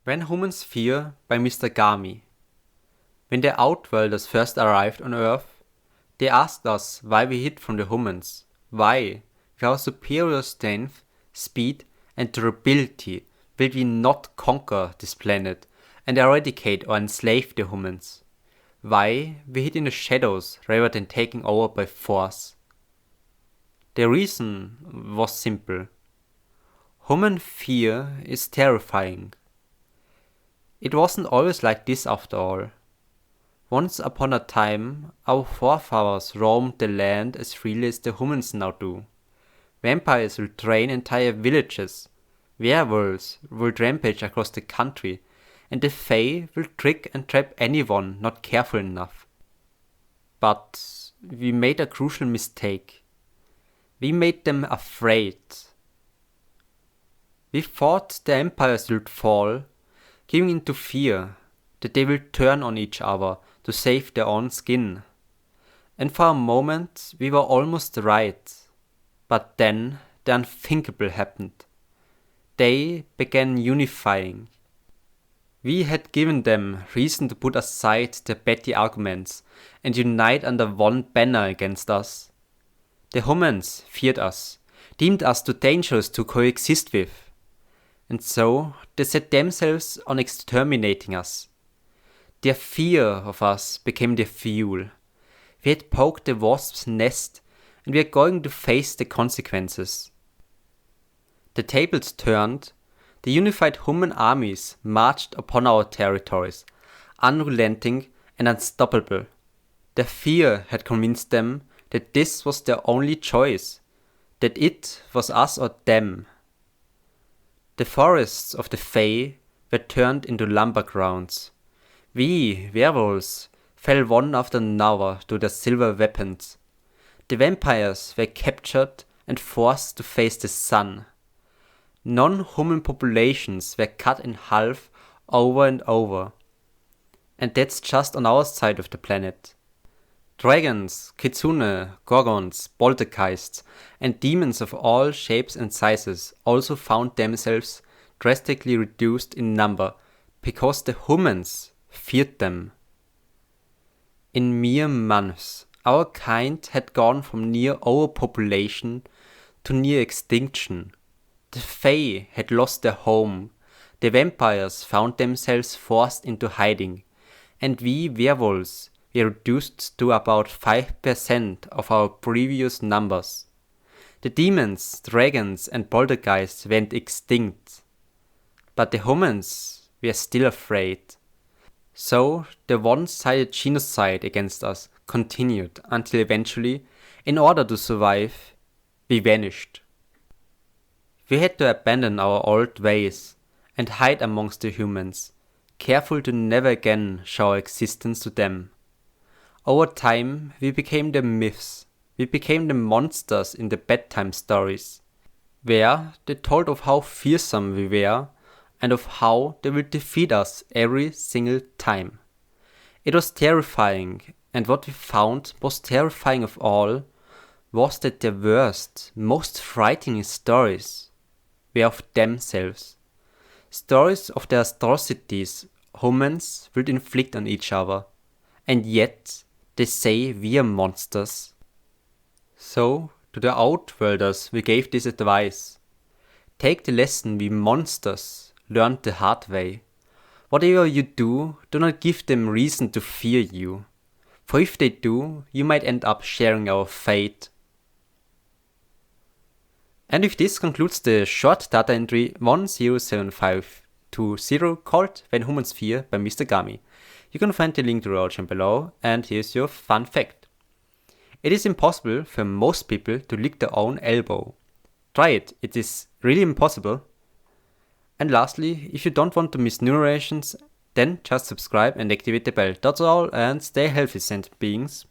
When Humans Fear by Mr. Gami. When the Outworlders first arrived on Earth, they asked us why we hid from the humans. Why, with our superior strength, speed, and durability, will we not conquer this planet and eradicate or enslave the humans? Why we hid in the shadows rather than taking over by force? The reason was simple. Human fear is terrifying. It wasn't always like this after all. Once upon a time, our forefathers roamed the land as freely as the humans now do. Vampires will drain entire villages, werewolves will rampage across the country, and the Fae will trick and trap anyone not careful enough. But we made a crucial mistake. We made them afraid. We thought the empires would fall, giving into fear, that they will turn on each other to save their own skin. And for a moment we were almost right. But then the unthinkable happened. They began unifying. We had given them reason to put aside their petty arguments and unite under one banner against us. The humans feared us, deemed us too dangerous to coexist with. And so they set themselves on exterminating us. Their fear of us became their fuel. We had poked the wasp's nest, and we are going to face the consequences. The tables turned. The unified human armies marched upon our territories, unrelenting and unstoppable. Their fear had convinced them that this was their only choice, that it was us or them. The forests of the Fae were turned into lumber grounds. We, werewolves, fell one after another to their silver weapons. The vampires were captured and forced to face the sun. Non-human populations were cut in half over and over. And that's just on our side of the planet. Dragons, kitsune, gorgons, poltergeists, and demons of all shapes and sizes also found themselves drastically reduced in number because the humans feared them. In mere months, our kind had gone from near overpopulation to near extinction. The Fae had lost their home, the vampires found themselves forced into hiding, and we werewolves were reduced to about 5% of our previous numbers. The demons, dragons, and poltergeists went extinct. But the humans were still afraid. So the one-sided genocide against us continued until eventually, in order to survive, we vanished. We had to abandon our old ways and hide amongst the humans, careful to never again show our existence to them. Over time, we became the myths. We became the monsters in the bedtime stories, where they told of how fearsome we were and of how they will defeat us every single time. It was terrifying, and what we found most terrifying of all was that the worst, most frightening stories were of themselves. Stories of the atrocities humans will inflict on each other, and yet they say we are monsters. So, to the Outworlders we gave this advice. Take the lesson we monsters learned the hard way. Whatever you do not give them reason to fear you. For if they do, you might end up sharing our fate. And with this concludes the short data entry 107520 called When Humans Fear by Mr. Gami. You can find the link to the origin below, and here's your fun fact. It is impossible for most people to lick their own elbow. Try it, it is really impossible. And lastly, if you don't want to miss new narrations, then just subscribe and activate the bell. That's all, and stay healthy, sentient beings.